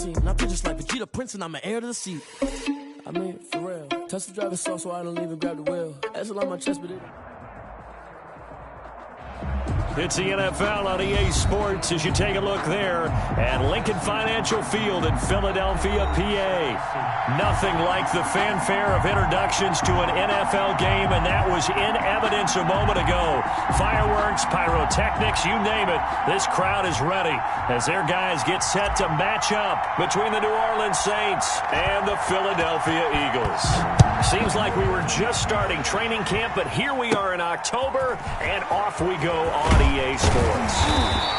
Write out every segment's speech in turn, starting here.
scene. And I feel just like Vegeta Prince and I'm an heir to the seat. I mean, for real. Touch the driver's seat so I don't even grab the wheel. That's a lot on my chest, but it... It's the NFL on EA Sports as you take a look there at Lincoln Financial Field in Philadelphia, PA. Nothing like the fanfare of introductions to an NFL game, and that was in evidence a moment ago. Fireworks, pyrotechnics, you name it. This crowd is ready as their guys get set to match up between the New Orleans Saints and the Philadelphia Eagles. Seems like we were just starting training camp, but here we are in October, and off we go on EA Sports.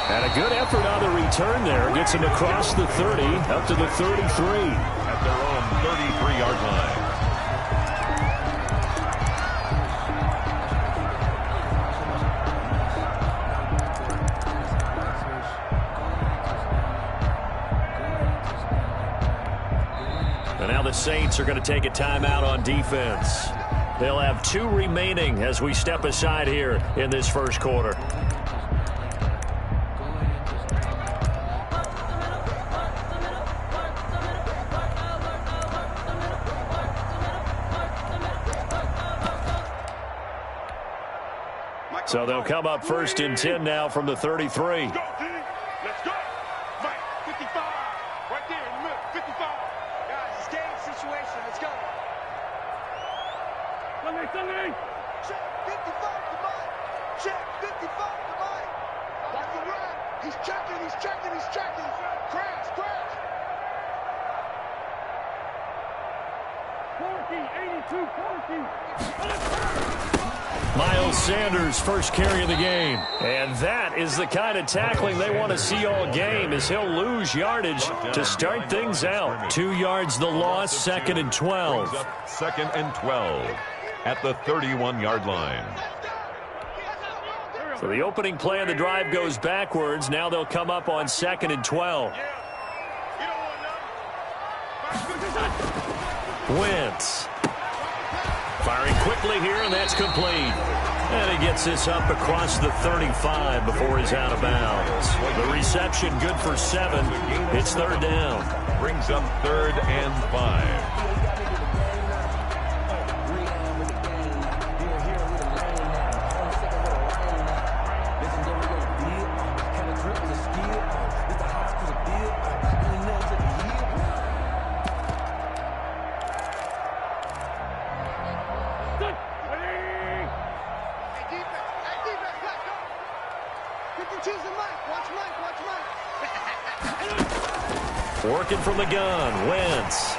And a good effort on the return there. Gets him across the 30, up to the 33. At their own 33-yard line. And now the Saints are going to take a timeout on defense. They'll have 2 remaining as we step aside here in this first quarter. So they'll come up first and 10 now from the 33. Let's go, Mike, 55. Right there in the middle, 55. Guys, it's game situation. Let's go. Sunday. Check 55 to Mike. Check 55 to Mike. Watch the run. He's checking. Crash. 40, 82, 40. Miles Sanders, first carry of the game. And that is the kind of tackling they want to see all game, as he'll lose yardage to start things out. 2 yards the loss, 2nd and 12. 2nd and 12 at the 31-yard line. So the opening play of the drive goes backwards. Now they'll come up on 2nd and 12. Wentz. Firing quickly here, and that's complete. And he gets this up across the 35 before he's out of bounds. The reception good for 7. It's 3rd down. Brings up 3rd and 5. Working from the gun, Wentz.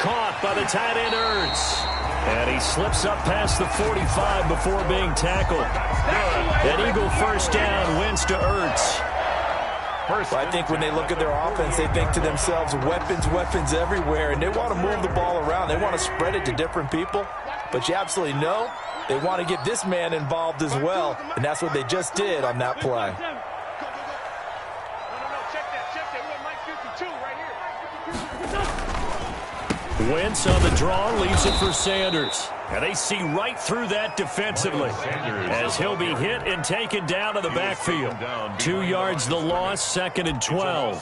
Caught by the tight end, Ertz. And he slips up past the 45 before being tackled. An Eagle first down, Wentz to Ertz. I think when they look at their offense, they think to themselves, weapons everywhere, and they want to move the ball around. They want to spread it to different people. But you absolutely know they want to get this man involved as well, and that's what they just did on that play. Wentz on the draw, leaves it for Sanders. And they see right through that defensively as he'll be hit and taken down to the backfield. 2 yards the loss, 2nd and 12.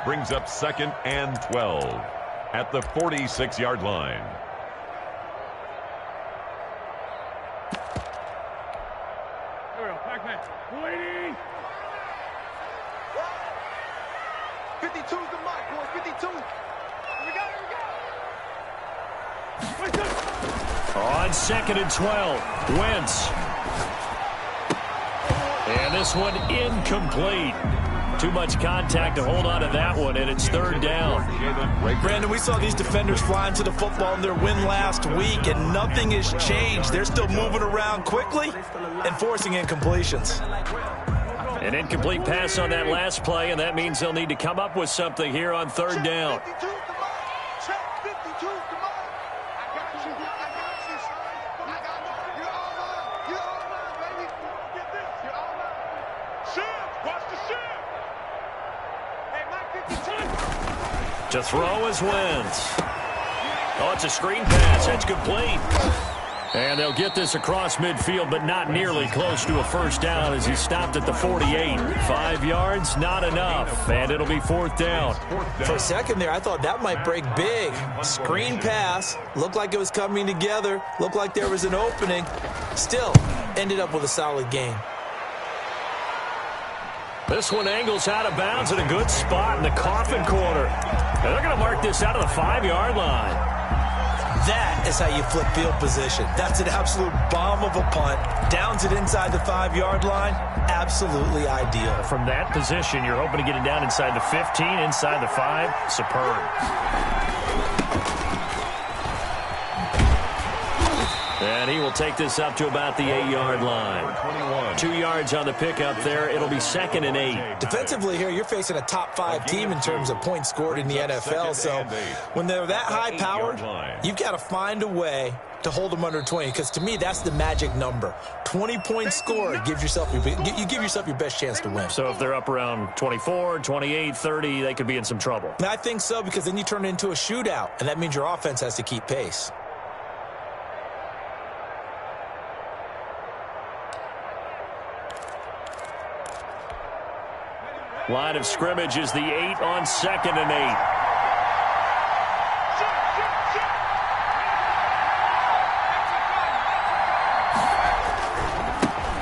Brings up 2nd and 12 at the 46-yard line. Waiting. 52's the mark, boys. 52. Here we go. On 2nd and 12, Wentz. And this one incomplete. Too much contact to hold on to that one, and it's 3rd down. Brandon, we saw these defenders flying to the football in their win last week, and nothing has changed. They're still moving around quickly and forcing incompletions. An incomplete pass on that last play, and that means they'll need to come up with something here on 3rd down. To throw is Wentz. Oh, it's a screen pass. That's complete. And they'll get this across midfield, but not nearly close to a first down as he stopped at the 48. 5 yards, not enough, and it'll be fourth down. For a second there, I thought that might break big. Screen pass, looked like it was coming together, looked like there was an opening. Still, ended up with a solid gain. This one angles out of bounds at a good spot in the coffin corner. And they're going to mark this out of the 5-yard line. That is how you flip field position. That's an absolute bomb of a punt. Downs it inside the 5-yard line. Absolutely ideal. From that position, you're hoping to get it down inside the 15, inside the 5. Superb. And he will take this up to about the 8-yard line. 2 yards on the pickup there. It'll be 2nd and 8. Defensively here, you're facing a top 5 team in terms of points scored in the NFL. So when they're that high-powered, you've got to find a way to hold them under 20, because to me, that's the magic number. 20 points scored, you give yourself your best chance to win. So if they're up around 24, 28, 30, they could be in some trouble. And I think so, because then you turn it into a shootout, and that means your offense has to keep pace. Line of scrimmage is the 8 on 2nd and 8.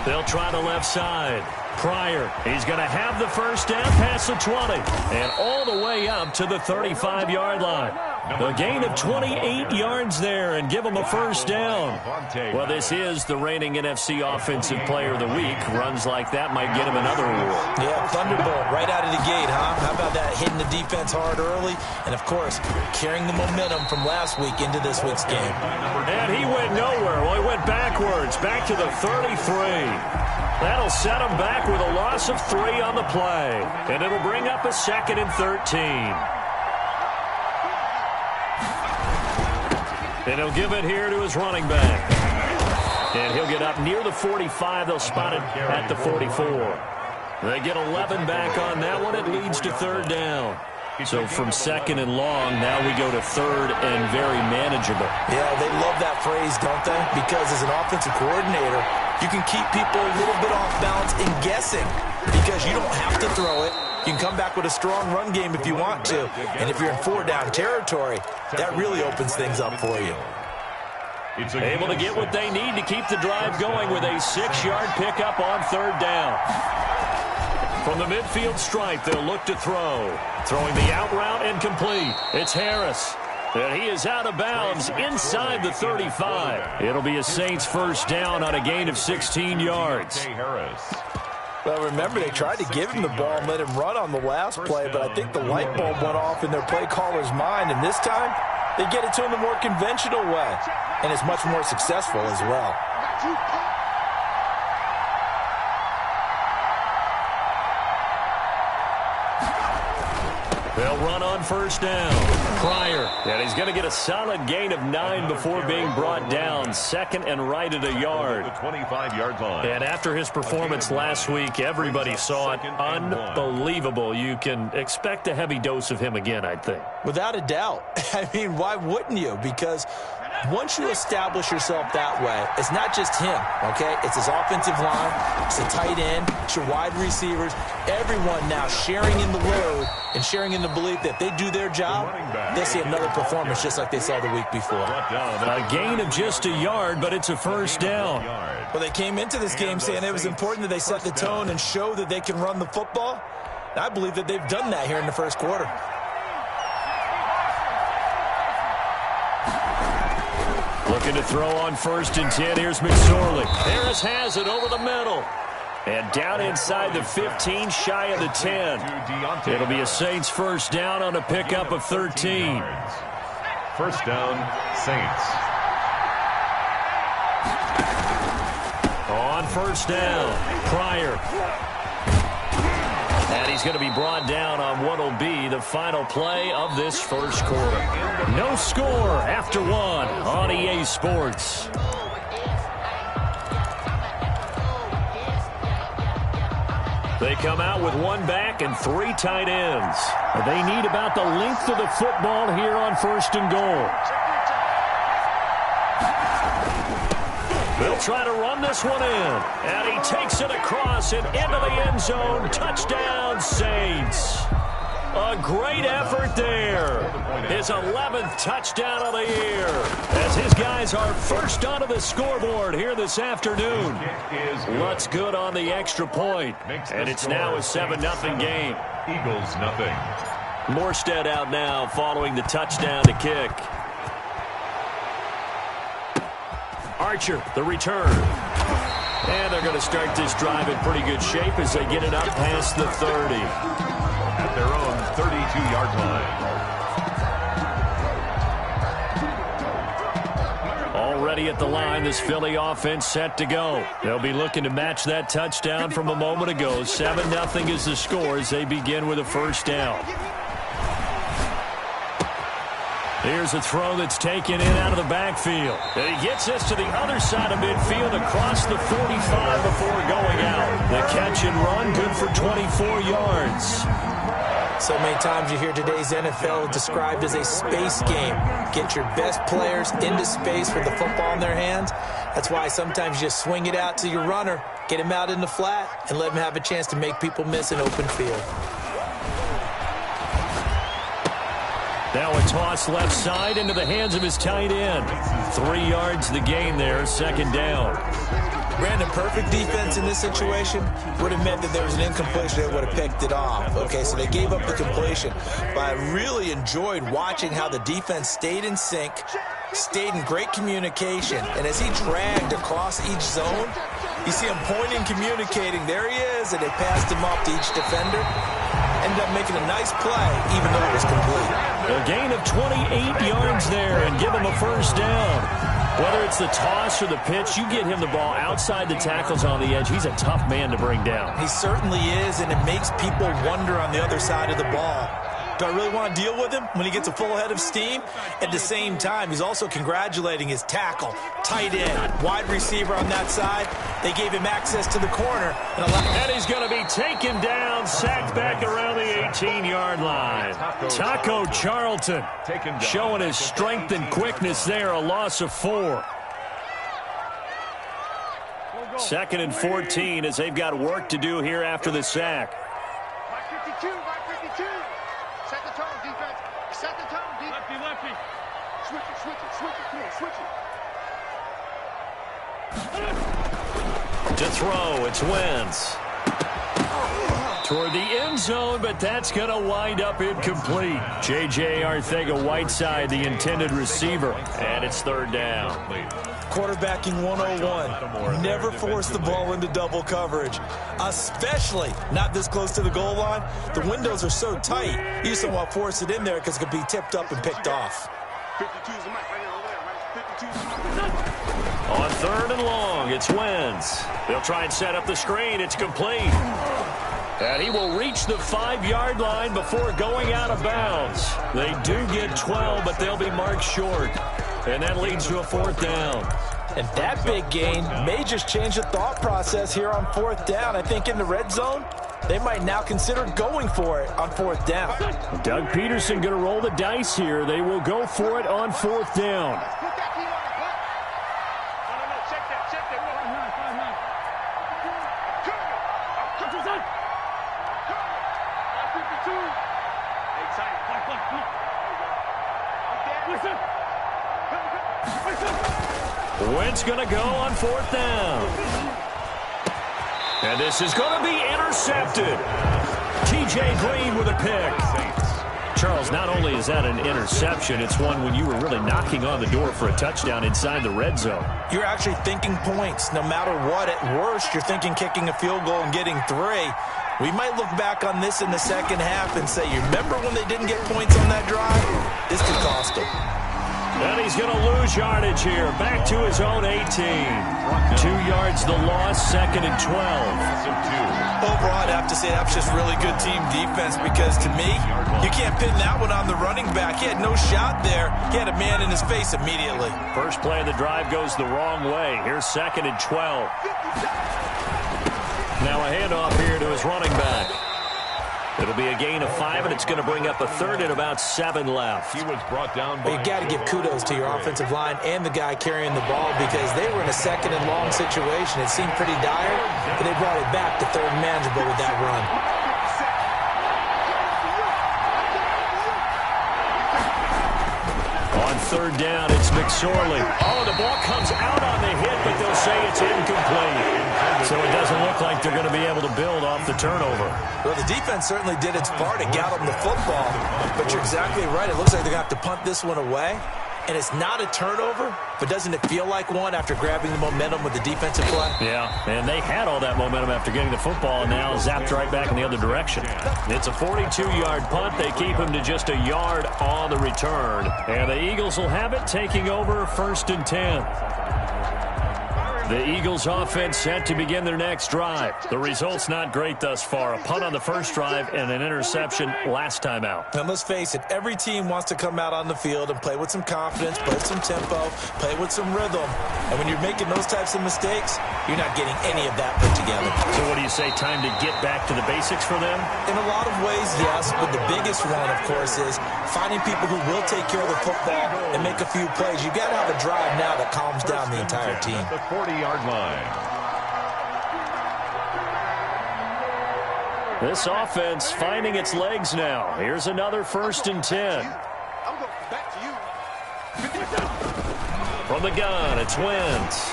They'll try the left side. Pryor, he's going to have the first down past the 20 and all the way up to the 35-yard line. A gain of 28 yards there and give him a first down. Well, this is the reigning NFC Offensive Player of the Week. Runs like that might get him another award. Yeah, Thunderbolt right out of the gate, huh? How about that, hitting the defense hard early? And, of course, carrying the momentum from last week into this week's game. And he went nowhere. Well, he went backwards, back to the 33. That'll set him back with a loss of 3 on the play. And it'll bring up a 2nd and 13. And he'll give it here to his running back. And he'll get up near the 45. They'll spot it at the 44. They get 11 back on that one. It leads to 3rd down. So from 2nd and long, now we go to 3rd and very manageable. Yeah, they love that phrase, don't they? Because as an offensive coordinator, you can keep people a little bit off balance and guessing, because you don't have to throw it. You can come back with a strong run game if you want to. And if you're in 4-down territory, that really opens things up for you. Able to get what they need to keep the drive going with a 6-yard pickup on 3rd down. From the midfield stripe, they'll look to throw. Throwing the out route and complete. It's Harris. And he is out of bounds inside the 35. It'll be a Saints first down on a gain of 16 yards. Well, remember, they tried to give him the ball and let him run on the last play, but I think the light bulb went off in their play caller's mind, and this time they get it to him the more conventional way, and it's much more successful as well. They'll run on first down. Pryor, and he's going to get a solid gain of 9 before being brought down. 2nd and right at a yard. The 25-yard line. And after his performance last week, everybody saw it. Unbelievable. You can expect a heavy dose of him again, I think. Without a doubt. I mean, why wouldn't you? Because once you establish yourself that way, it's not just him, okay? It's his offensive line, it's the tight end, it's your wide receivers, everyone now sharing in the load and sharing in the belief that they do their job, they see another performance just like they saw the week before. A gain of just a yard, but it's a first down. Well, they came into this game saying it was important that they set the tone and show that they can run the football. And I believe that they've done that here in the first quarter. Looking to throw on 1st and 10. Here's McSorley. Harris has it over the middle. And down inside the 15, shy of the 10. It'll be a Saints first down on a pickup of 13. First down, Saints. On first down, Pryor. And he's going to be brought down on what will be the final play of this first quarter. No score after 1 on EA Sports. They come out with 1 back and 3 tight ends. They need about the length of the football here on 1st and goal. try to run this one in. And he takes it across and into the end zone. Touchdown, Saints. A great effort there. His 11th touchdown of the year. As his guys are first onto the scoreboard here this afternoon. Lutz good on the extra point. And it's now a 7-0 game. Eagles nothing. Morstead out now following the touchdown to kick. Archer, the return. And they're going to start this drive in pretty good shape as they get it up past the 30. At their own 32-yard line. Already at the line, this Philly offense set to go. They'll be looking to match that touchdown from a moment ago. 7-0 is the score as they begin with a first down. Here's a throw that's taken in out of the backfield. And he gets this to the other side of midfield across the 45 before going out. The catch and run, good for 24 yards. So many times you hear today's NFL described as a space game. Get your best players into space with the football in their hands. That's why sometimes you just swing it out to your runner, get him out in the flat, and let him have a chance to make people miss an open field. Now a toss left side into the hands of his tight end. 3 yards the gain there, second down. Brandon, perfect defense in this situation would have meant that there was an incompletion that would have picked it off. Okay, so they gave up the completion. But I really enjoyed watching how the defense stayed in sync, stayed in great communication. And as he dragged across each zone, you see him pointing, communicating. There he is, and they passed him off to each defender. Ended up making a nice play, even though it was complete. A gain of 28 yards there and give him a first down. Whether it's the toss or the pitch, you get him the ball outside the tackles on the edge. He's a tough man to bring down. He certainly is, and it makes people wonder on the other side of the ball. Do I really want to deal with him when he gets a full head of steam? At the same time, he's also congratulating his tackle, tight end, wide receiver on that side. They gave him access to the corner. And he's going to be taken down, sacked back around the 18-yard line. Taco Charlton showing his strength and quickness there, a loss of 4. 2nd and 14 as they've got work to do here after the sack. Right 52, right 52. Set the tone, defense. Set the tone, defense. Lefty, lefty. Switch it, switch it, switch it. Come on, switch it. To throw, it's Wentz. Toward the end zone, but that's going to wind up incomplete. J.J. Arcega-Whiteside, the intended receiver, and it's third down. Quarterbacking 101. Never force the ball into double coverage, especially not this close to the goal line. The windows are so tight, you just don't want to force it in there because it could be tipped up and picked off. 52's the mic right here, over there, right? 52's the mic. On third and long, it's Wentz. They'll try and set up the screen. It's complete. And he will reach the 5-yard line before going out of bounds. They do get 12, but they'll be marked short. And that leads to a fourth down. And that big gain may just change the thought process here on fourth down. I think in the red zone, they might now consider going for it on fourth down. Doug Peterson going to roll the dice here. They will go for it on fourth down. Put that team on the clock. No, check that. 52. Hey, tight. Listen. Wentz going to go on fourth down. And this is going to be intercepted. T.J. Green with a pick. Charles, not only is that an interception, it's one when you were really knocking on the door for a touchdown inside the red zone. You're actually thinking points. No matter what, at worst, you're thinking kicking a field goal and getting 3. We might look back on this in the second half and say, you remember when they didn't get points on that drive? This could cost them. And he's going to lose yardage here. Back to his own 18. 2 yards the loss, 2nd and 12. Overall, I'd have to say that's just really good team defense because to me, you can't pin that one on the running back. He had no shot there. He had a man in his face immediately. First play of the drive goes the wrong way. Here's 2nd and 12. Now a handoff here to his running back. It'll be a gain of 5, and it's going to bring up a third and about 7 left. He was brought down by... You got to give kudos to your offensive line and the guy carrying the ball because they were in a second and long situation. It seemed pretty dire, but they brought it back to third and manageable with that run. On third down, it's McSorley. Oh, the ball comes out on the hit, but they'll say it's incomplete. So it doesn't look like they're going to be able to build off the turnover. Well, the defense certainly did its part to get them the football, but you're exactly right. It looks like they're going to have to punt this one away. And it's not a turnover, but doesn't it feel like one after grabbing the momentum with the defensive play? Yeah, and they had all that momentum after getting the football and now zapped right back in the other direction. It's a 42-yard punt. They keep him to just a yard on the return. And the Eagles will have it, taking over 1st and 10. The Eagles offense set to begin their next drive. The result's not great thus far. A punt on the first drive and an interception last time out. And let's face it, every team wants to come out on the field and play with some confidence, play with some tempo, play with some rhythm. And when you're making those types of mistakes, you're not getting any of that put together. So what do you say, time to get back to the basics for them? In a lot of ways, yes, but the biggest one, of course, is finding people who will take care of the football and make a few plays. You've got to have a drive now that calms down the entire team. The 40-yard line. This offense finding its legs now. Here's another 1st and 10. From the gun, it's Wentz.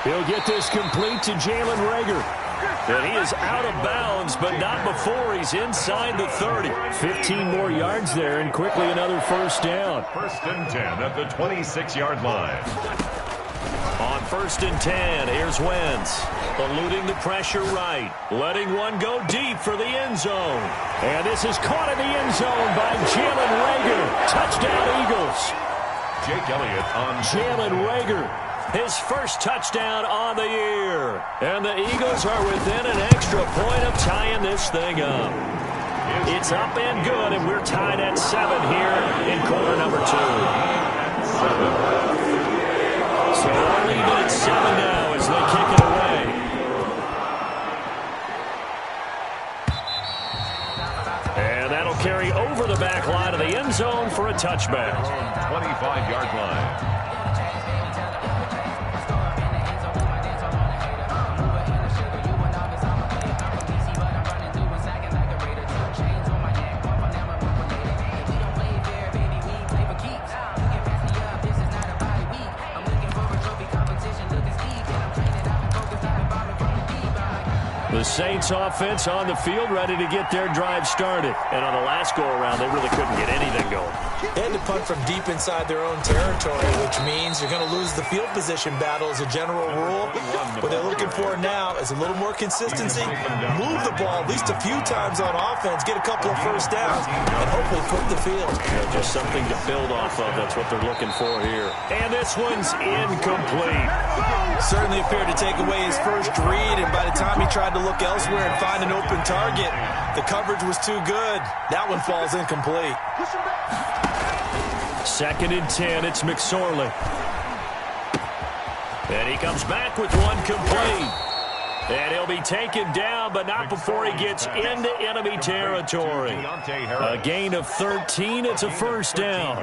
He'll get this complete to Jalen Reagor. And he is out of bounds, but not before he's inside the 30. 15 more yards there, and quickly another 1st down. 1st and 10 at the 26-yard line. On 1st and 10, here's Wentz. Eluding the pressure right. Letting one go deep for the end zone. And this is caught in the end zone by Jalen Reagor. Touchdown, Eagles. Jake Elliott on Jalen Reagor. His first touchdown on the year. And the Eagles are within an extra point of tying this thing up. It's up and good, and we're tied at 7 here in quarter number 2. So they're leaving at 7 now as they kick it away. And that'll carry over the back line of the end zone for a touchback. 25-yard line. The Saints offense on the field ready to get their drive started. And on the last go-around, they really couldn't get anything going. They had to punt from deep inside their own territory, which means you're going to lose the field position battle as a general rule. What they're looking for now is a little more consistency, move the ball at least a few times on offense, get a couple of 1st downs, and hopefully put the field. Just something to build off of. That's what they're looking for here. And this one's incomplete. Certainly appeared to take away his first read, and by the time he tried to look elsewhere and find an open target, the coverage was too good. That one falls incomplete. 2nd and 10, it's McSorley. And he comes back with one complete. And he'll be taken down, but not before he gets into enemy territory. A gain of 13, it's a 1st down.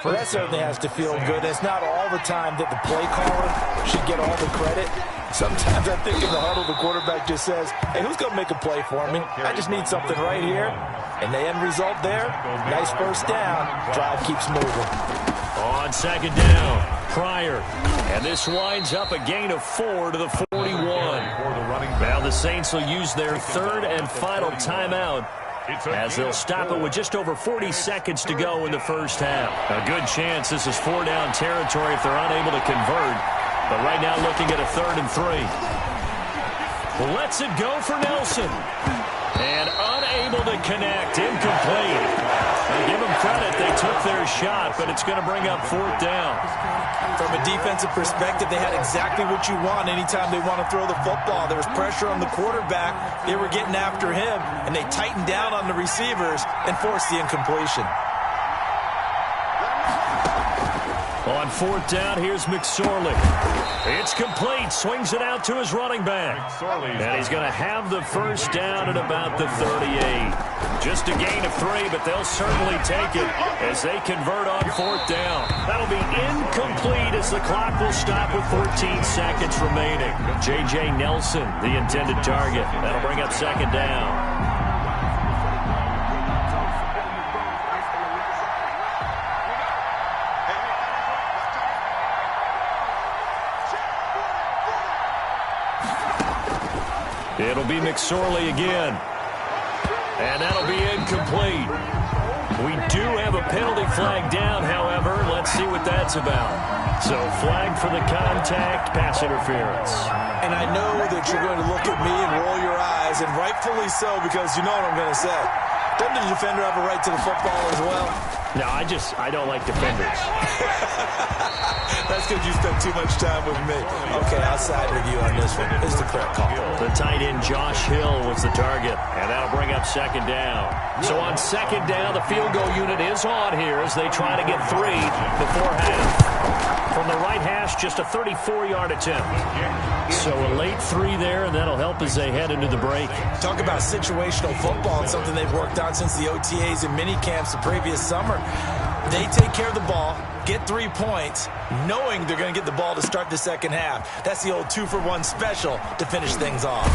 Well, that certainly has to feel good. It's not all the time that the play caller should get all the credit. Sometimes I think in the huddle, the quarterback just says, hey, who's going to make a play for me? I just need something right here. And the end result there, nice 1st down. Drive keeps moving. On 2nd down, Pryor. And this winds up a gain of 4 to the 41. Now the Saints will use their 3rd and final timeout, as they'll stop it with just over 40 seconds to go in the 1st half. A good chance this is 4-down territory if they're unable to convert. But right now looking at a 3rd and 3. Lets it go for Nelson. And unable to connect. Incomplete. And give them credit. They took their shot, but it's going to bring up 4th down. From a defensive perspective, they had exactly what you want anytime they want to throw the football. There was pressure on the quarterback. They were getting after him, and they tightened down on the receivers and forced the incompletion. On fourth down, here's McSorley. It's complete. Swings it out to his running back. And he's going to have the first down at about the 38. Just a gain of 3, but they'll certainly take it as they convert on fourth down. That'll be incomplete as the clock will stop with 14 seconds remaining. J.J. Nelson, the intended target. That'll bring up second down. It'll be McSorley again. And that'll be incomplete. We do have a penalty flag down, however. Let's see what that's about. So flag for the contact, pass interference. And I know that you're going to look at me and roll your eyes, and rightfully so, because you know what I'm going to say. Doesn't the defender have a right to the football as well? No, I don't like defenders. That's because you spent too much time with me. Okay, I'll side with you on this one. This is the correct call. The tight end Josh Hill was the target, and that'll bring up second down. So on second down, the field goal unit is on here as they try to get 3 before half. From the right hash, just a 34-yard attempt. So a late 3 there, and that'll help as they head into the break. Talk about situational football and something they've worked on since the OTAs and mini camps the previous summer. They take care of the ball, get 3 points, knowing they're going to get the ball to start the second half. That's the old 2-for-1 special to finish things off.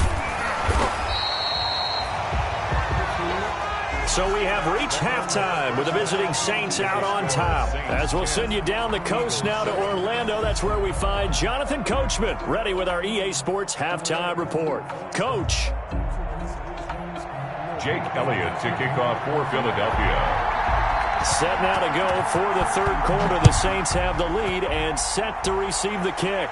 So we have reached halftime with the visiting Saints out on top. As we'll send you down the coast now to Orlando, that's where we find Jonathan Coachman ready with our EA Sports halftime report. Coach. Jake Elliott to kick off for Philadelphia. Set now to go for the third quarter. The Saints have the lead and set to receive the kick.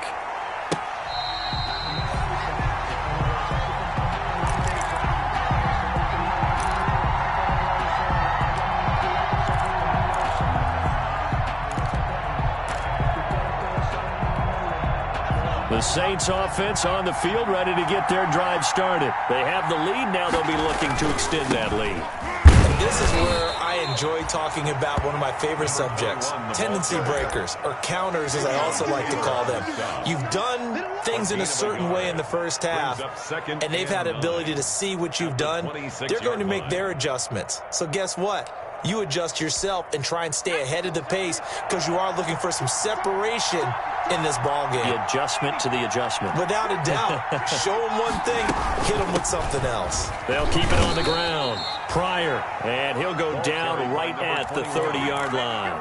The Saints offense on the field ready to get their drive started. They have the lead. Now they'll be looking to extend that lead. And this is where I enjoy talking about one of my favorite subjects, tendency breakers, or counters as I also like to call them. You've done things in a certain way in the first half, and they've had the ability to see what you've done. They're going to make their adjustments. So guess what? You adjust yourself and try and stay ahead of the pace because you are looking for some separation in this ball game. The adjustment to the adjustment. Without a doubt. Show them one thing, hit them with something else. They'll keep it on the ground. Pryor, and he'll go down right at the 30-yard line.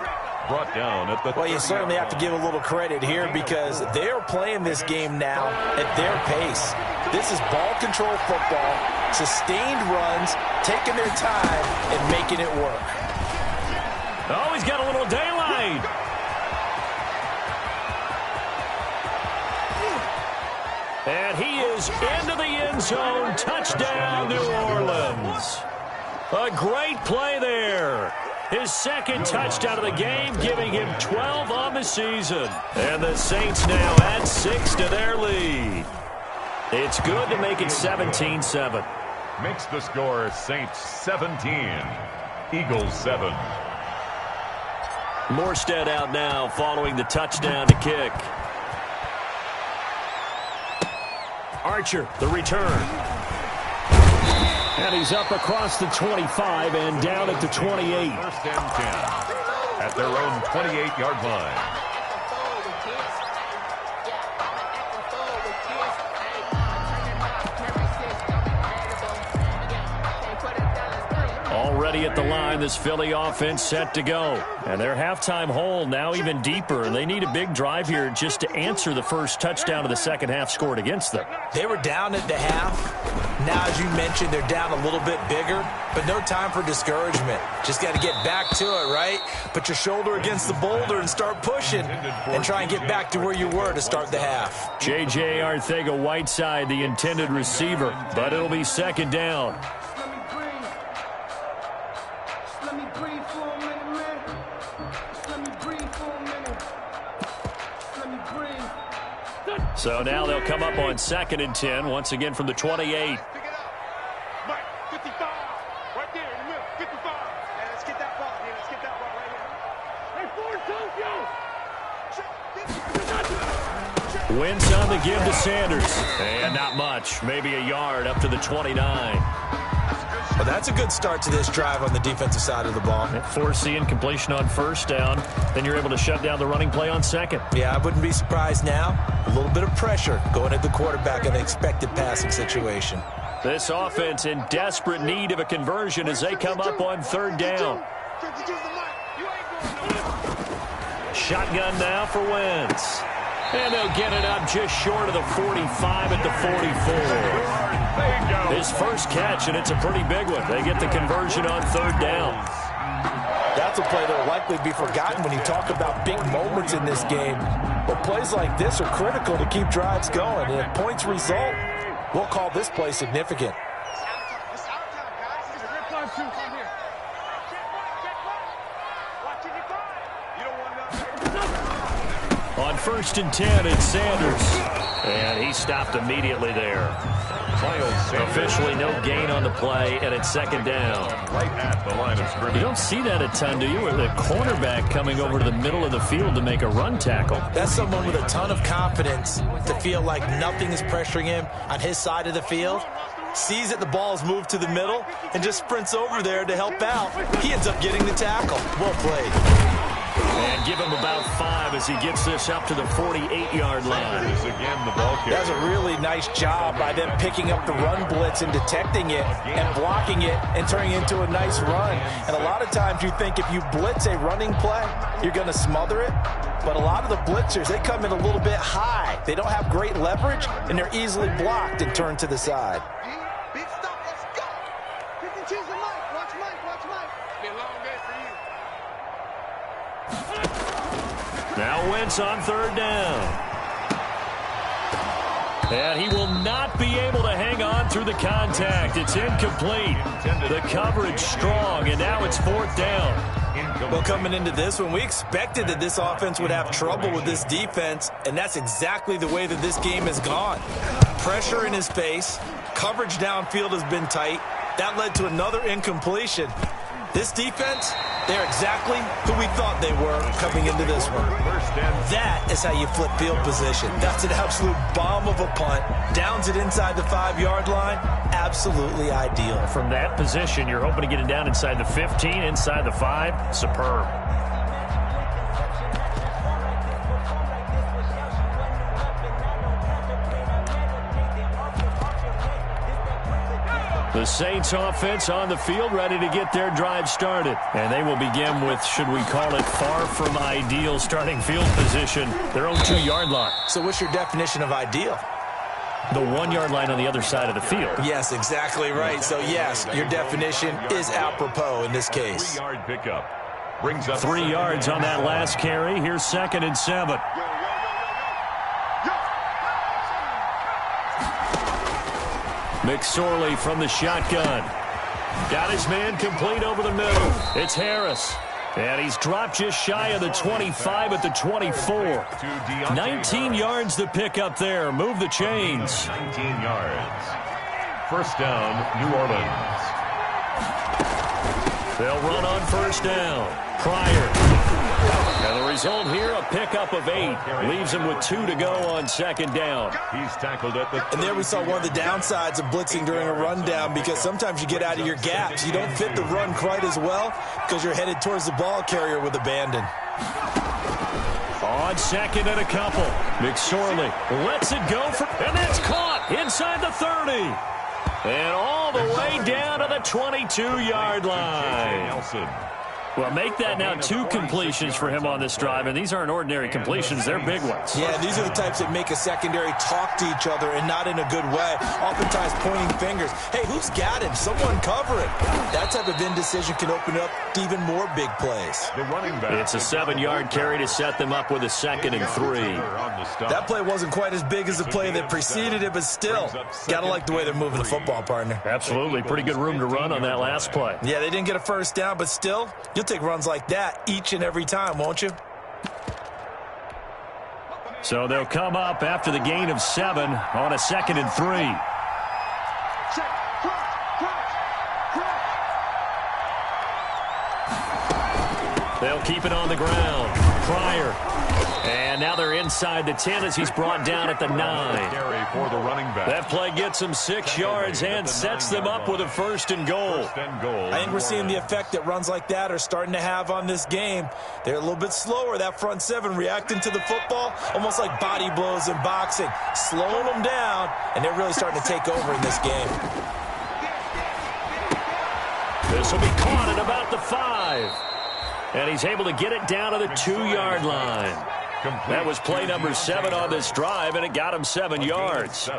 Brought down at the 30-yard line. Well, you certainly have to give a little credit here because they're playing this game now at their pace. This is ball control football, sustained runs, taking their time and making it work. Oh, he's got a little daylight. And he is into the end zone. Touchdown, New Orleans. A great play there. His second touchdown of the game, giving him 12 on the season. And the Saints now add 6 to their lead. It's good to make it 17-7. Makes the score Saints 17, Eagles 7. Morstead out now following the touchdown to kick. Archer, the return. And he's up across the 25 and down at the 28. First and 10 at their own 28-yard line. Already at the line, this Philly offense set to go. And their halftime hole now even deeper, and they need a big drive here just to answer the first touchdown of the second half scored against them. They were down at the half. Now, as you mentioned, they're down a little bit bigger, but no time for discouragement. Just got to get back to it, right? Put your shoulder against the boulder and start pushing and try and get back to where you were to start the half. J.J. Arcega-Whiteside, the intended receiver, but it'll be second down. So now they'll come up on 2nd and 10, once again from the 28. Mike, 55. Right there in the middle. 55. Hey, let's get that ball here. Let's get that ball right here. Hey, forward, Tokyo. Wentz on the give to Sanders. And not much. Maybe a yard up to the 29. Well, that's a good start to this drive on the defensive side of the ball. Forcing completion on first down. Then you're able to shut down the running play on second. Yeah, I wouldn't be surprised now. A little bit of pressure going at the quarterback in an expected passing situation. This offense in desperate need of a conversion as they come up on third down. Shotgun now for Wentz. And they'll get it up just short of the 45 at the 44. His first catch, and it's a pretty big one. They get the conversion on third down. That's a play that will likely be forgotten when you talk about big moments in this game. But plays like this are critical to keep drives going. And if points result, we'll call this play significant. On 1st and 10, it's Sanders. And he stopped immediately there. Officially no gain on the play, and it's second down. Right at the line of scrimmage. You don't see that a ton, do you? With a cornerback coming over to the middle of the field to make a run tackle. That's someone with a ton of confidence to feel like nothing is pressuring him on his side of the field. Sees that the ball is moved to the middle and just sprints over there to help out. He ends up getting the tackle. Well played. And give him about 5 as he gets this up to the 48-yard line. Again, the ball carrier. That's a really nice job by them picking up the run blitz and detecting it and blocking it and turning it into a nice run. And a lot of times you think if you blitz a running play, you're going to smother it. But a lot of the blitzers, they come in a little bit high. They don't have great leverage, and they're easily blocked and turned to the side. Big stop, let's go. Pick and choose the Mike. Watch Mike, watch Mike. Be a long day for you. Now Wentz on third down. And he will not be able to hang on through the contact. It's incomplete. The coverage strong, and now it's fourth down. Well, coming into this one, we expected that this offense would have trouble with this defense, and that's exactly the way that this game has gone. Pressure in his face. Coverage downfield has been tight. That led to another incompletion. This defense, they're exactly who we thought they were coming into this one. That is how you flip field position. That's an absolute bomb of a punt. Downs it inside the 5-yard line. Absolutely ideal. From that position, you're hoping to get it down inside the 15, inside the 5. Superb. The Saints offense on the field, ready to get their drive started. And they will begin with, should we call it, far from ideal starting field position, their own 2-yard line. So what's your definition of ideal? The 1-yard line on the other side of the field. Yes, exactly right. So, yes, your definition is apropos in this case. 3-yard pickup. Brings up 3 yards on that last carry. Here's 2nd and 7. McSorley from the shotgun. Got his man complete over the middle. It's Harris. And he's dropped just shy of the 25 at the 24. 19 yards to pick up there. Move the chains. 19 yards. First down, New Orleans. They'll run on first down. Pryor. And the result here, a pickup of 8. Leaves him with 2 to go on 2nd down. He's tackled at the... And there we saw one of the downsides of blitzing during a rundown, because sometimes you get out of your gaps. You don't fit the run quite as well because you're headed towards the ball carrier with abandon. On 2nd and a couple. McSorley lets it go for... And it's caught inside the 30. And all the way down to the 22-yard line. Nelson. Well, make that now 2 completions for him on this drive, and these aren't ordinary completions. They're big ones. Yeah, these are the types that make a secondary talk to each other, and not in a good way. Oftentimes pointing fingers. Hey, who's got him? Someone cover it. That type of indecision can open up to even more big plays. The running back. It's a 7-yard carry to set them up with a 2nd and 3. That play wasn't quite as big as the play that preceded it, but still, got to like the way they're moving the football, partner. Absolutely. Pretty good room to run on that last play. Yeah, they didn't get a first down, but still, you'll take runs like that each and every time, won't you? So they'll come up after the gain of 7 on a 2nd and 3. They'll keep it on the ground. prior. And now they're inside the 10 as he's brought down at the 9. For the running back. That play gets them 6 yards and sets them up with a first and goal. I think we're seeing the effect that runs like that are starting to have on this game. They're a little bit slower, that front seven, reacting to the football, almost like body blows in boxing, slowing them down, and they're really starting to take over in this game. This will be caught at about the 5. And he's able to get it down to the 2-yard line. That was play number 7 on this drive, and it got him 7 yards.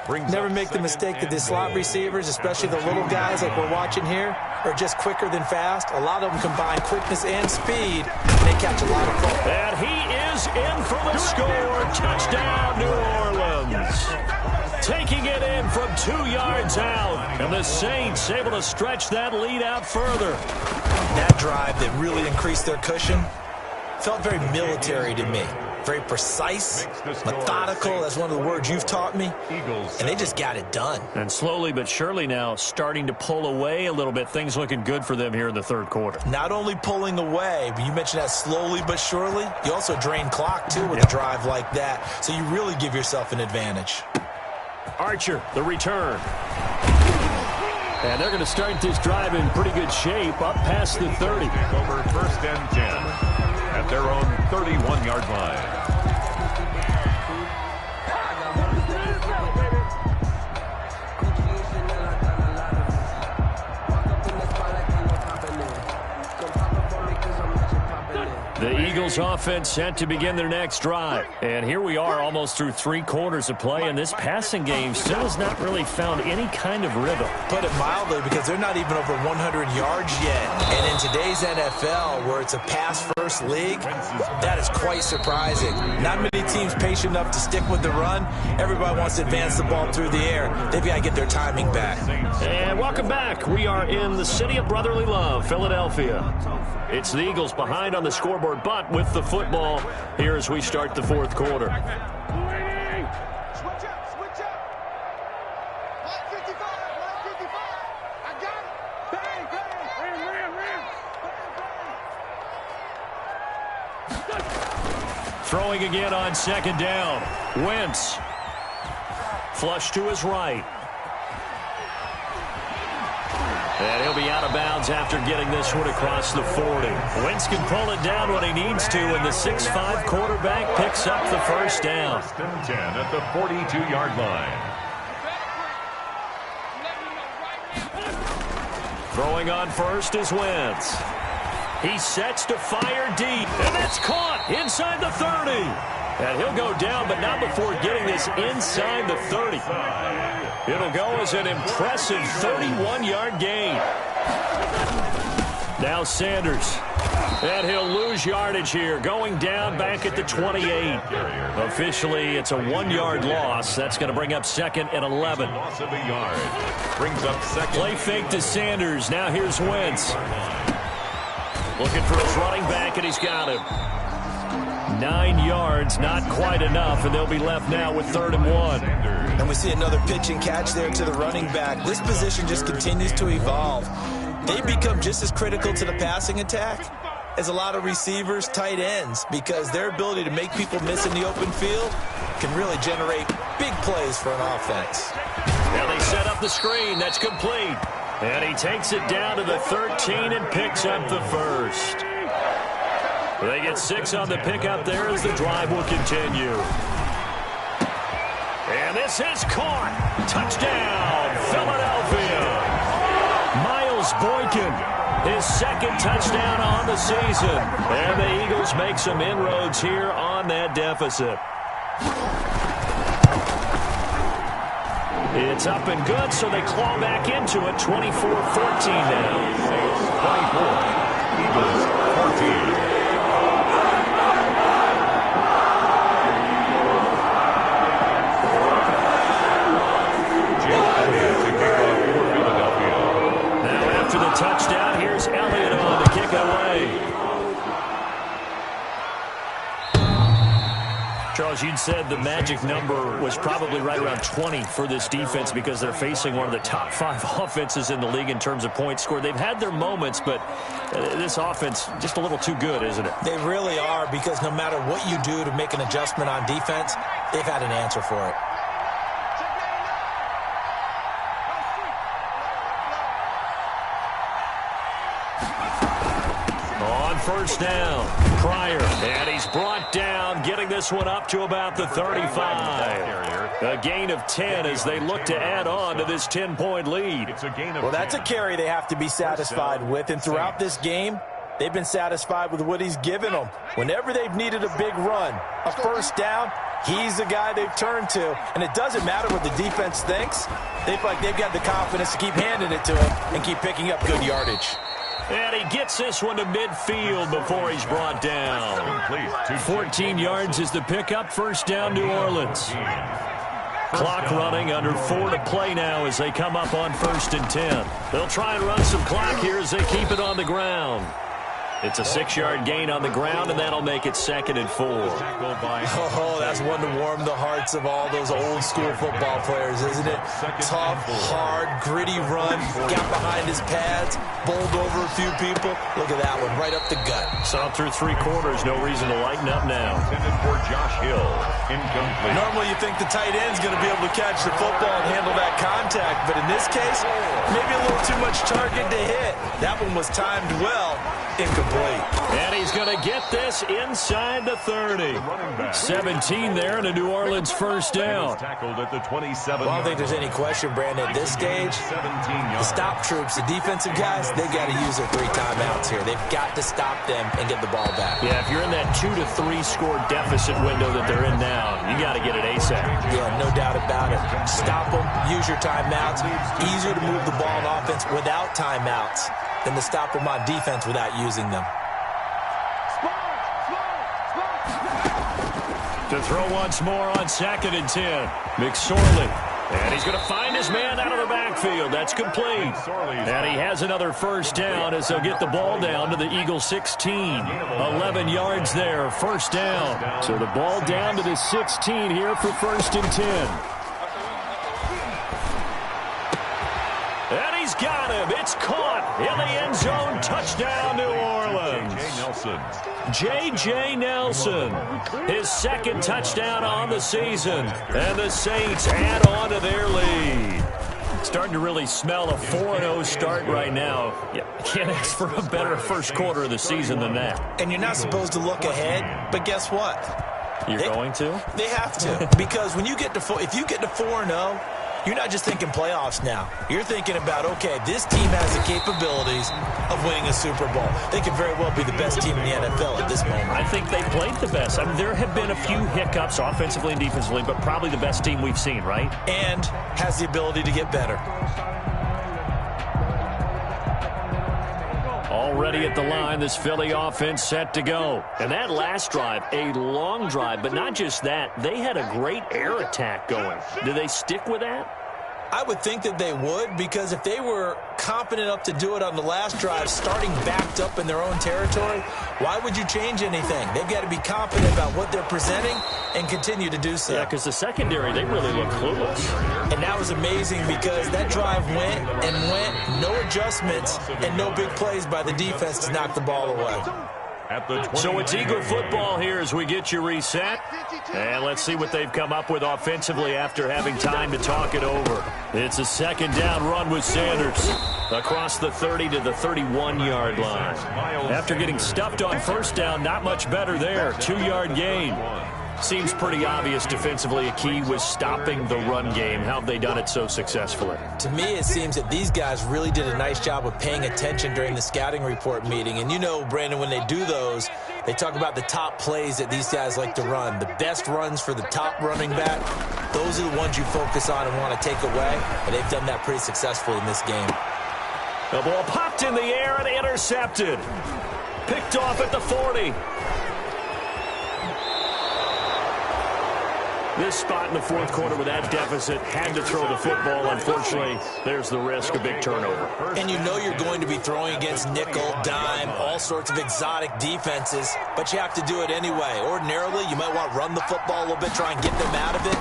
Never make the mistake that the slot receivers, especially the little guys like we're watching here, are just quicker than fast. A lot of them combine quickness and speed, and they catch a lot of football. And he is in for the score. Touchdown, New Orleans. Taking it in from 2 yards out, and the Saints able to stretch that lead out further. That drive that really increased their cushion felt very military to me. Very precise, methodical. That's one of the words you've taught me. And they just got it done. And slowly but surely now starting to pull away a little bit. Things looking good for them here in the third quarter. Not only pulling away, but you mentioned that slowly but surely. You also drain clock, too, with a drive like that. So you really give yourself an advantage. Archer, the return. And they're going to start this drive in pretty good shape, up past the 30. Over first and 10 at their own 31-yard line. The Eagles offense set to begin their next drive. And here we are almost through 3 quarters of play, and this passing game still has not really found any kind of rhythm. Put it mildly, because they're not even over 100 yards yet. And in today's NFL, where it's a pass-first league, that is quite surprising. Not many teams patient enough to stick with the run. Everybody wants to advance the ball through the air. They've got to get their timing back. And welcome back. We are in the city of brotherly love, Philadelphia. It's the Eagles behind on the scoreboard, but with the football here as we start the fourth quarter. Switch up, switch up. 155, 155. I got it. Bang, bang, ram. Throwing again on second down. Wentz. Flush to his right. And he'll be out of bounds after getting this one across the 40. Wentz can pull it down when he needs to, and the 6'5" quarterback picks up the first down. First and 10 at the 42-yard line. Throwing on first is Wentz. He sets to fire deep, and it's caught inside the 30. And he'll go down, but not before getting this inside the 30. It'll go as an impressive 31-yard gain. Now Sanders. And he'll lose yardage here, going down back at the 28. Officially, it's a 1-yard loss. That's going to bring up second and 11. Loss of a yard. Brings up second. Play fake to Sanders. Now here's Wentz. Looking for his running back, and he's got him. 9 yards, not quite enough, and they'll be left now with 3rd and 1. And we see another pitch and catch there to the running back. This position just continues to evolve. They become just as critical to the passing attack as a lot of receivers, tight ends, because their ability to make people miss in the open field can really generate big plays for an offense. Now they set up the screen. That's complete. And he takes it down to the 13 and picks up the first. They get 6 on the pickup there as the drive will continue. And this is caught. Touchdown, Philadelphia. Miles Boykin, his 2nd touchdown on the season. And the Eagles make some inroads here on that deficit. It's up and good, so they claw back into it. 24-14 now. 24. Eagles 14. Touchdown. Here's Elliott on to kick it away. Charles, you'd said the magic number was probably right around 20 for this defense because they're facing one of the top 5 offenses in the league in terms of points scored. They've had their moments, but this offense just a little too good, isn't it? They really are, because no matter what you do to make an adjustment on defense, they've had an answer for it. First down, Pryor, and he's brought down, getting this one up to about the 35. A gain of 10 as they look to add on to this 10-point lead. Well, that's a carry they have to be satisfied with, and throughout this game, they've been satisfied with what he's given them. Whenever they've needed a big run, a first down, he's the guy they've turned to. And it doesn't matter what the defense thinks. They feel like they've got the confidence to keep handing it to him and keep picking up good yardage. And he gets this one to midfield before he's brought down. 14 yards is the pickup. First down, New Orleans. Clock running, under 4 to play now as they come up on 1st and 10. They'll try and run some clock here as they keep it on the ground. It's a 6-yard gain on the ground, and that'll make it 2nd and 4. Oh, that's one to warm the hearts of all those old-school football players, isn't it? Tough, hard, gritty run, got behind his pads, bowled over a few people. Look at that one, right up the gut. Saw through 3 quarters, no reason to lighten up now. Intended for Josh Hill, incomplete. Normally you think the tight end's going to be able to catch the football and handle that contact, but in this case, maybe a little too much target to hit. That one was timed well. Incomplete. And he's going to get this inside the 30. 17 there and a New Orleans first down. Tackled at the 27. Well, I don't think there's any question, Brandon. At this stage, the stop troops, the defensive guys, they got to use their 3 timeouts here. They've got to stop them and get the ball back. Yeah, if you're in that 2 to 3 score deficit window that they're in now, you got to get it ASAP. Yeah, no doubt about it. Stop them, use your timeouts. Easier to move the ball on offense without timeouts than to stop them on defense without using them. To throw once more on 2nd and 10. McSorley. And he's going to find his man out of the backfield. That's complete. And he has another first down as they'll get the ball down to the Eagles 16. 11 yards there, first down. So the ball down to the 16 here for 1st and 10. And he's got him. It's caught in the end zone. Touchdown, New Orleans. J.J. Nelson, his 2nd touchdown on the season. And the Saints add on to their lead. Starting to really smell a 4-0 start right now. Yeah, can't ask for a better first quarter of the season than that. And you're not supposed to look ahead, but guess what? You're going to? They have to. Because when you get to if you get to 4-0, you're not just thinking playoffs now. You're thinking about, okay, this team has the capabilities of winning a Super Bowl. They could very well be the best team in the NFL at this moment. I think they played the best. I mean, there have been a few hiccups offensively and defensively, but probably the best team we've seen, right? And has the ability to get better. Already at the line, this Philly offense set to go. And that last drive, a long drive, but not just that. They had a great air attack going. Do they stick with that? I would think that they would, because if they were confident enough to do it on the last drive, starting backed up in their own territory, why would you change anything? They've got to be confident about what they're presenting and continue to do so. Yeah, because the secondary, they really look clueless. And that was amazing because that drive went and went, no adjustments and no big plays by the defense to knock the ball away. So it's Eagle football here as we get you reset. And let's see what they've come up with offensively after having time to talk it over. It's a 2nd down run with Sanders across the 30 to the 31-yard line. After getting stuffed on first down, not much better there. 2-yard gain. Seems pretty obvious defensively a key was stopping the run game. How have they done it so successfully? To me, it seems that these guys really did a nice job of paying attention during the scouting report meeting. And you know, Brandon, when they do those, they talk about the top plays that these guys like to run. The best runs for the top running back, those are the ones you focus on and want to take away. And they've done that pretty successfully in this game. The ball popped in the air and intercepted. Picked off at the 40. This spot in the fourth quarter with that deficit, had to throw the football. Unfortunately, there's the risk of big turnover. And you know you're going to be throwing against nickel, dime, all sorts of exotic defenses, but you have to do it anyway. Ordinarily, you might want to run the football a little bit, try and get them out of it.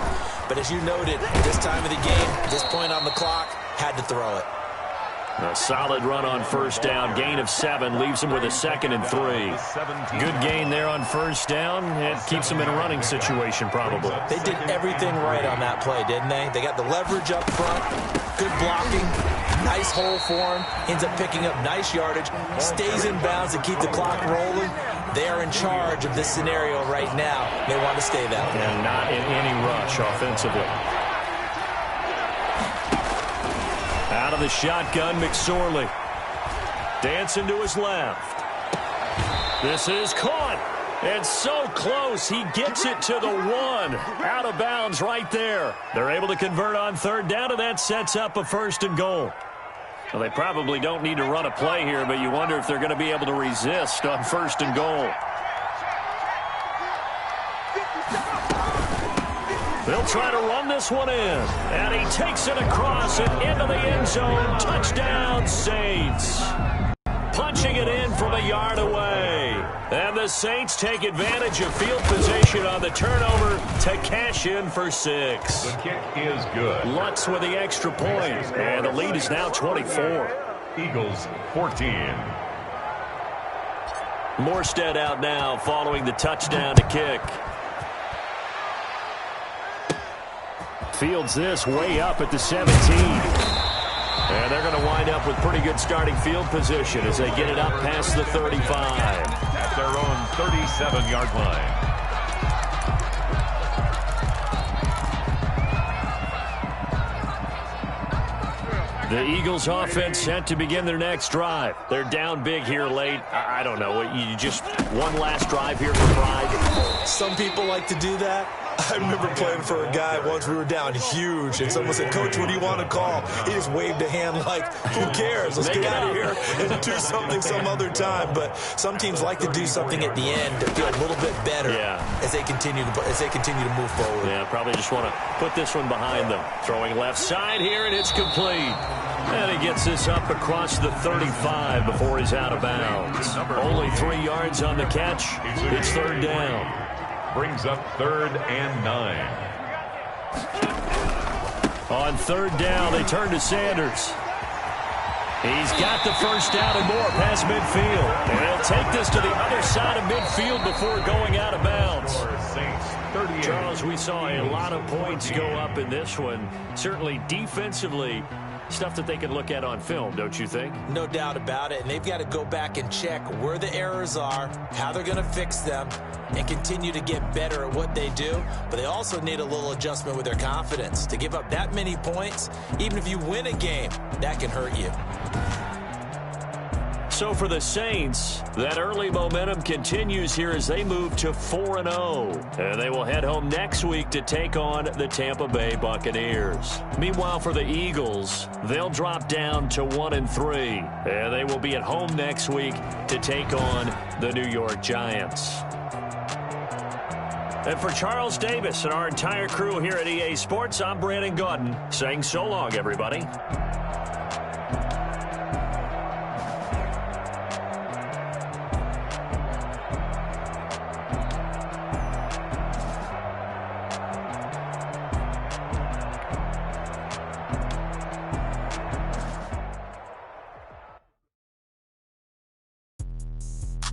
But as you noted, this time of the game, this point on the clock, had to throw it. A solid run on first down. Gain of 7 leaves him with a 2nd and 3. Good gain there on first down. It keeps him in a running situation probably. They did everything right on that play, didn't they? They got the leverage up front, good blocking, nice hole for him, ends up picking up nice yardage, stays in bounds to keep the clock rolling. They are in charge of this scenario right now. They want to stay that way. And not in any rush offensively. Out of the shotgun, McSorley. Dancing to his left. This is caught. And so close, he gets it to the 1. Out of bounds right there. They're able to convert on third down, and that sets up a 1st and goal. Well, they probably don't need to run a play here, but you wonder if they're going to be able to resist on 1st and goal. They'll try to run this one in. And he takes it across and into the end zone. Touchdown, Saints. Punching it in from a yard away. And the Saints take advantage of field position on the turnover to cash in for 6. The kick is good. Lutz with the extra point. And the lead is now 24. Eagles 14. Morstead out now following the touchdown to kick. Fields this way up at the 17. And they're going to wind up with pretty good starting field position as they get it up past the 35. At their own 37-yard line. The Eagles offense set to begin their next drive. They're down big here late. I don't know. You just one last drive here for pride. Some people like to do that. I remember playing for a guy once. We were down huge, and someone said, "Coach, what do you want to call?" He just waved a hand like, "Who cares? Let's get out of here and do something some other time." But some teams like to do something at the end to feel a little bit better as they continue to move forward. Yeah, probably just want to put this one behind them. Throwing left side here, and it's complete. And he gets this up across the 35 before he's out of bounds. Only 3 yards on the catch. It's third down. Brings up 3rd and 9. On third down, they turn to Sanders. He's got the first down and more past midfield. And he'll take this to the other side of midfield before going out of bounds. Charles, we saw a lot of points go up in this one. Certainly defensively, stuff that they can look at on film, don't you think? No doubt about it. And they've got to go back and check where the errors are, how they're going to fix them, and continue to get better at what they do. But they also need a little adjustment with their confidence. To give up that many points, even if you win a game, that can hurt you. So for the Saints, that early momentum continues here as they move to 4-0. And they will head home next week to take on the Tampa Bay Buccaneers. Meanwhile, for the Eagles, they'll drop down to 1-3. And they will be at home next week to take on the New York Giants. And for Charles Davis and our entire crew here at EA Sports, I'm Brandon Gaudin saying so long, everybody.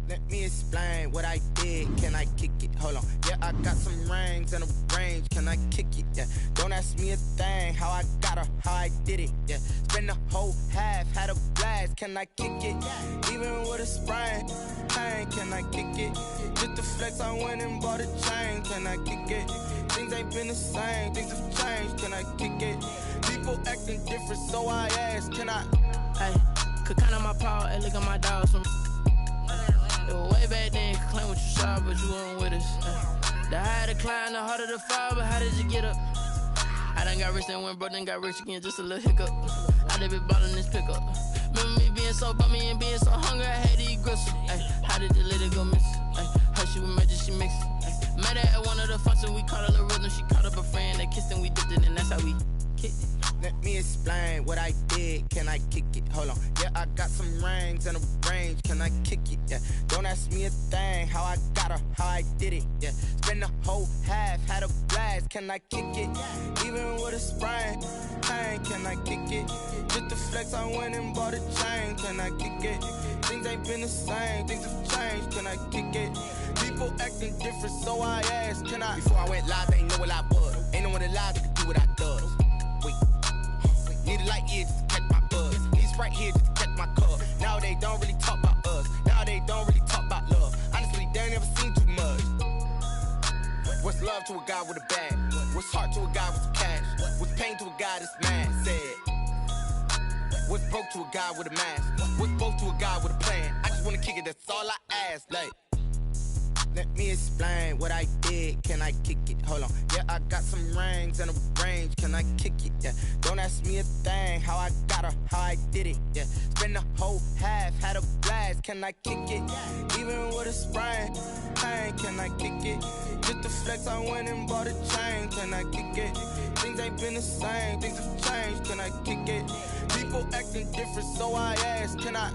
Let me explain what I did. Can I kick it? Hold on. Yeah, I got some rings and a range. Can I kick it? Yeah. Don't ask me a thing. How I got her, how I did it. Yeah. Spend the whole half, had a blast. Can I kick it? Even with a sprain. Pain, can I kick it? Just to flex, I went and bought a chain. Can I kick it? Things ain't been the same. Things have changed. Can I kick it? People acting different, so I asked. Can I? Hey, could count on my power and look at my dogs from. It was way back then, could claim what you saw, but you weren't with us. The higher the climb, the harder the fall, but how did you get up? I done got rich and went broke, then got rich again, just a little hiccup. I done been ballin' this pickup. Remember me being so bummy and being so hungry, I had to eat gristle. How did the lady go miss? Her she was magic, she mixed. Met her at one of the functions, we caught her the rhythm, she caught up a explain what I did. Can I kick it? Hold on. Yeah, I got some rings and a range. Can I kick it? Yeah. Don't ask me a thing. How I got her, how I did it. Yeah. Spend the whole half, had a blast. Can I kick it? Even with a sprain. Pain, can I kick it? Just the flex, I went and bought a chain. Can I kick it? Things ain't been the same. Things have changed. Can I kick it? People acting different, so I asked, can I? Before I went live, they ain't know what I was. Ain't no one alive that could do what I does. Wait. Need a light here just to catch my buzz. Need Sprite here just to catch my cup. Now they don't really talk about us. Now they don't really talk about love. Honestly, they ain't never seen too much. What's love to a guy with a bag? What's heart to a guy with some cash? What's pain to a guy that's mad? Said. What's broke to a guy with a mask? What's both to a guy with a plan? I just wanna kick it, that's all I ask. Like, let me explain what I did. Can I kick it? Hold on. Yeah, I got some rings and a range. Can I kick it? Yeah. Don't ask me a thing. How I got her, how I did it. Yeah. Spend the whole half, had a blast. Can I kick it? Even with a sprain. Pain, can I kick it? Just the flex, I went and bought a chain. Can I kick it? Things ain't been the same. Things have changed. Can I kick it? People acting different, so I asked, can I?